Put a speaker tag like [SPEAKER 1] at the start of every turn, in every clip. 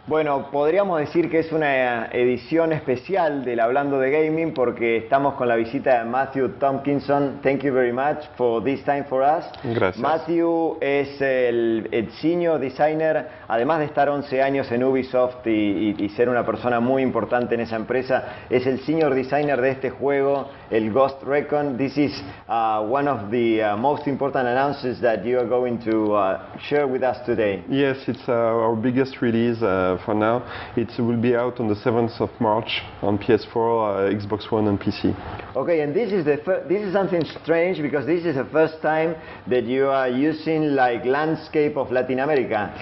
[SPEAKER 1] Bueno, podríamos decir que es una edición especial del Hablando de Gaming porque estamos con la visita de Mathhew Tomkinson. Thank you very much for this time for us.
[SPEAKER 2] Gracias.
[SPEAKER 1] Mathhew es el senior designer, además de estar 11 años en Ubisoft y ser una persona muy importante en esa empresa, es el senior designer de este juego, el Ghost Recon. This is one of the most important announcements that you are going to share with us today.
[SPEAKER 2] Yes, it's our biggest release for now. It will be out on the 7th of March on PS4, Xbox One and PC.
[SPEAKER 1] Okay, and this is something strange because this is the first time that you are using like landscape of Latin America.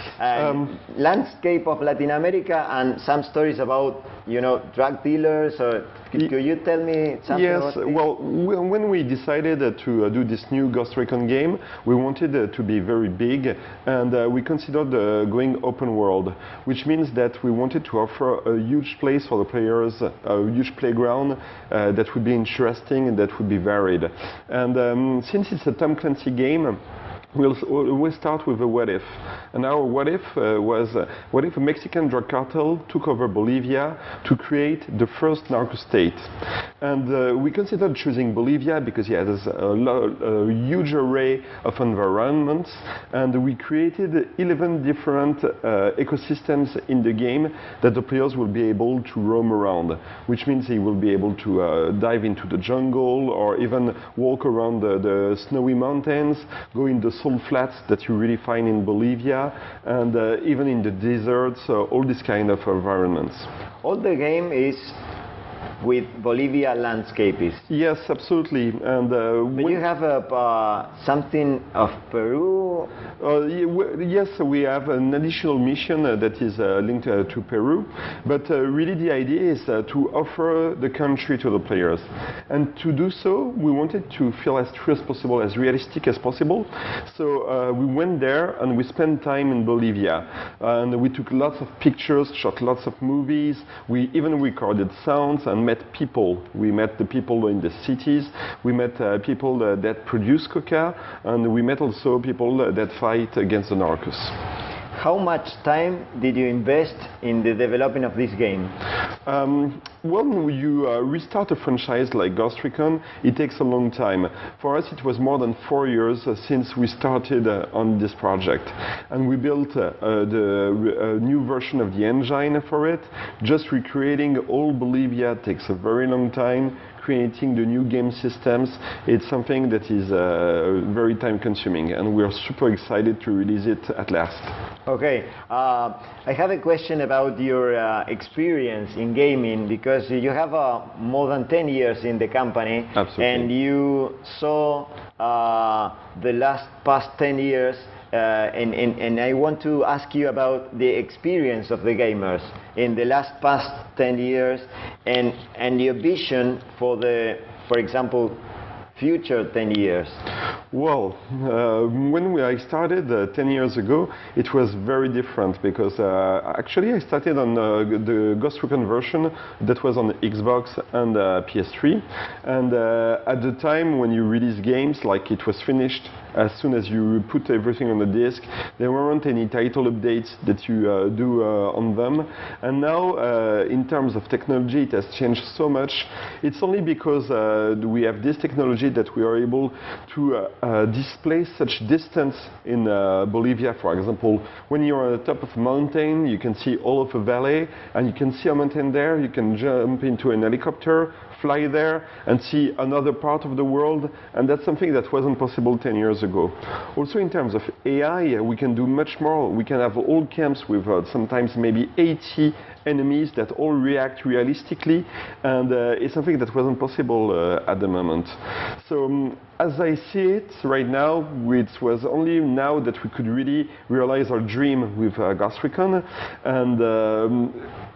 [SPEAKER 1] Landscape of Latin America and some stories about, you know, drug dealers or could you tell me something about this?
[SPEAKER 2] Well, when we decided to do this new Ghost Recon game, we wanted to be very big, and we considered going open world, which means that we wanted to offer a huge place for the players, a huge playground that would be interesting and that would be varied. And since it's a Tom Clancy game, we'll start with a what if. And our what if was, what if a Mexican drug cartel took over Bolivia to create the first narco state? And we considered choosing Bolivia because it has a huge array of environments, and we created 11 different ecosystems in the game that the players will be able to roam around, which means they will be able to dive into the jungle or even walk around the snowy mountains, go in the salt flats that you really find in Bolivia, and even in the deserts, all these kind of environments.
[SPEAKER 1] All the game is with Bolivia landscapes.
[SPEAKER 2] Yes, absolutely. And
[SPEAKER 1] but you have something of Peru?
[SPEAKER 2] Yes, we have an additional mission that is linked to Peru, but really the idea is to offer the country to the players. And to do so, we wanted to feel as true as possible, as realistic as possible. So we went there and we spent time in Bolivia. And we took lots of pictures, shot lots of movies. We even recorded sounds and met people. We met the people in the cities. We met people that produce coca, and we met also people that fight against the narcos.
[SPEAKER 1] How much time did you invest in the developing of this game?
[SPEAKER 2] When you restart a franchise like Ghost Recon, it takes a long time. For us, it was more than 4 years since we started on this project. And we built the new version of the engine for it. Just recreating all Bolivia takes a very long time. Creating the new game systems, it's something that is very time consuming, and we are super excited to release it at last.
[SPEAKER 1] Okay, I have a question about your experience in gaming, because you have more than 10 years in the company.
[SPEAKER 2] Absolutely.
[SPEAKER 1] And you saw the past 10 years. And I want to ask you about the experience of the gamers in the past 10 years and your vision for for example, future 10 years.
[SPEAKER 2] Well, when I started 10 years ago, it was very different because actually I started on the Ghost Recon version that was on Xbox and PS3. And at the time when you release games, like it was finished as soon as you put everything on the disc, there weren't any title updates that you do on them. And now, in terms of technology, it has changed so much. It's only because we have this technology that we are able to display such distance in Bolivia. For example, when you're on the top of a mountain, you can see all of a valley, and you can see a mountain there. You can jump into an helicopter, fly there, and see another part of the world, and that's something that wasn't possible 10 years ago. Also, in terms of AI, we can do much more. We can have all camps with sometimes maybe 80 enemies that all react realistically, and it's something that wasn't possible at the moment. So as I see it right now, it was only now that we could really realize our dream with Ghost Recon. And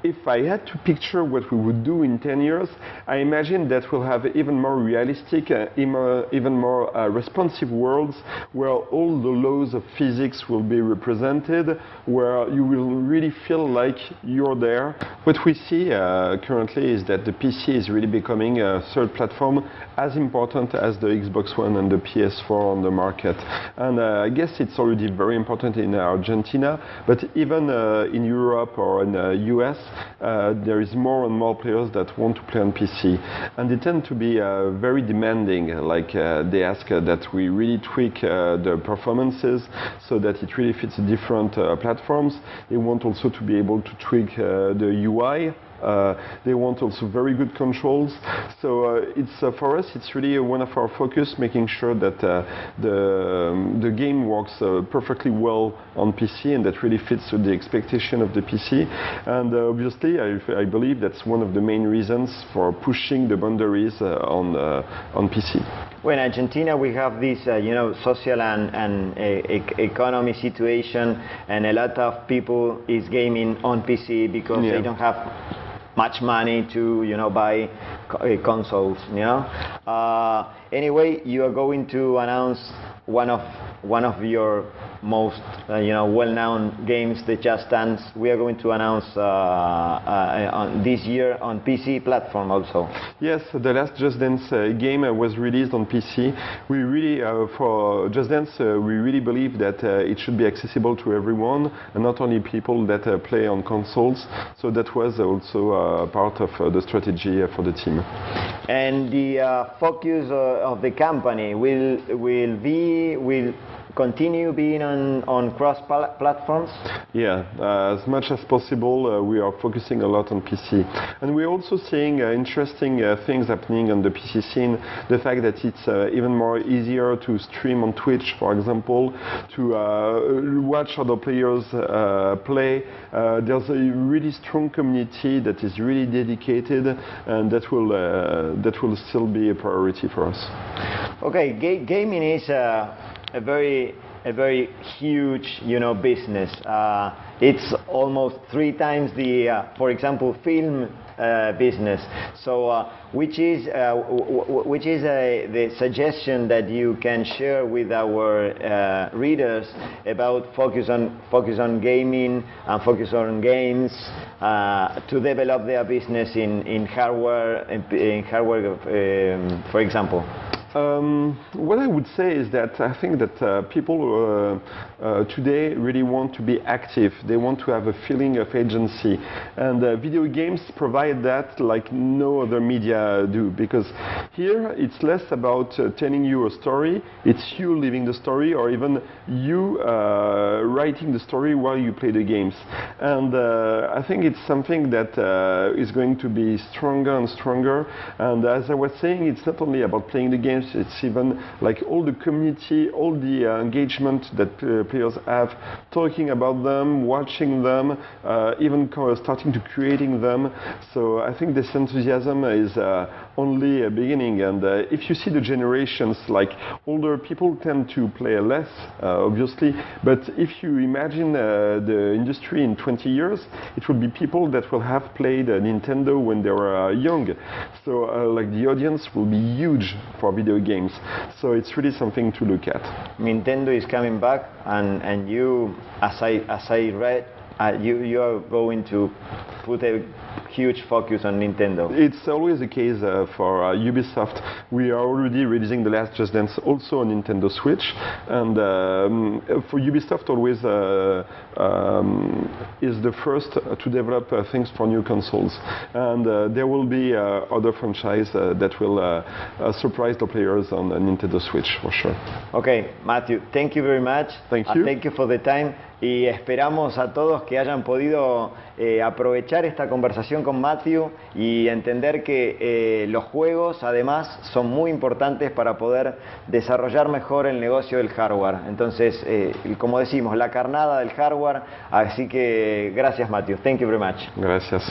[SPEAKER 2] if I had to picture what we would do in 10 years, I imagine that we'll have even more realistic, even more responsive worlds where all the laws of physics will be represented, where you will really feel like you're there there. What we see currently is that the PC is really becoming a third platform as important as the Xbox One and the PS4 on the market. And I guess it's already very important in Argentina, but even in Europe or in the US, there is more and more players that want to play on PC. And they tend to be very demanding, like they ask that we really tweak the performances so that it really fits different platforms. They want also to be able to tweak the UI. They want also very good controls. So for us, it's really one of our focus, making sure that the game works perfectly well on PC and that really fits with the expectation of the PC. And obviously, I believe that's one of the main reasons for pushing the boundaries on PC.
[SPEAKER 1] Well, in Argentina, we have this, social and economy situation, and a lot of people is gaming on PC because they don't have much money to, buy consoles. Anyway, you are going to announce one of your most well-known games, the Just Dance. We are going to announce this year on PC platform also.
[SPEAKER 2] Yes, the last Just Dance game was released on PC. We really, for Just Dance, we really believe that it should be accessible to everyone, and not only people that play on consoles. So that was also part of the strategy for the team.
[SPEAKER 1] And the focus of the company will continue being on cross platforms?
[SPEAKER 2] Yeah, as much as possible, we are focusing a lot on PC. And we're also seeing interesting things happening on the PC scene. The fact that it's even more easier to stream on Twitch, for example, to watch other players play. There's a really strong community that is really dedicated, and that will still be a priority for us.
[SPEAKER 1] Okay, gaming is a very huge, business. It's almost 3 times the, for example, film business. So, which is the suggestion that you can share with our readers about focus on gaming and focus on games to develop their business in hardware, for example?
[SPEAKER 2] What I would say is that I think that people today really want to be active. They want to have a feeling of agency, and video games provide that like no other media do, because here it's less about telling you a story, it's you living the story, or even you writing the story while you play the games. And I think it's something that is going to be stronger and stronger. And as I was saying, it's not only about playing the games, it's even like all the community, all the engagement that players have, talking about them, watching them, even starting to creating them. So I think this enthusiasm is only a beginning. And if you see the generations, like older people tend to play less, obviously, but if you imagine the industry in 20 years, it will be people that will have played Nintendo when they were young. So like the audience will be huge for video games. So it's really something to look at.
[SPEAKER 1] Nintendo is coming back, and you, as I read, you are going to put a huge focus on Nintendo.
[SPEAKER 2] It's always the case for Ubisoft. We are already releasing the last Just Dance also on Nintendo Switch, and for Ubisoft always is the first to develop things for new consoles, and there will be other franchises that will surprise the players on Nintendo Switch for sure.
[SPEAKER 1] Okay, Mathhew, thank you very much.
[SPEAKER 2] Thank you.
[SPEAKER 1] Thank you for the time. Y esperamos a todos que hayan podido aprovechar esta conversación con Mathhew y entender que los juegos además son muy importantes para poder desarrollar mejor el negocio del hardware. Entonces, como decimos, la carnada del hardware. Así que gracias, Mathhew. Thank you very much.
[SPEAKER 2] Gracias.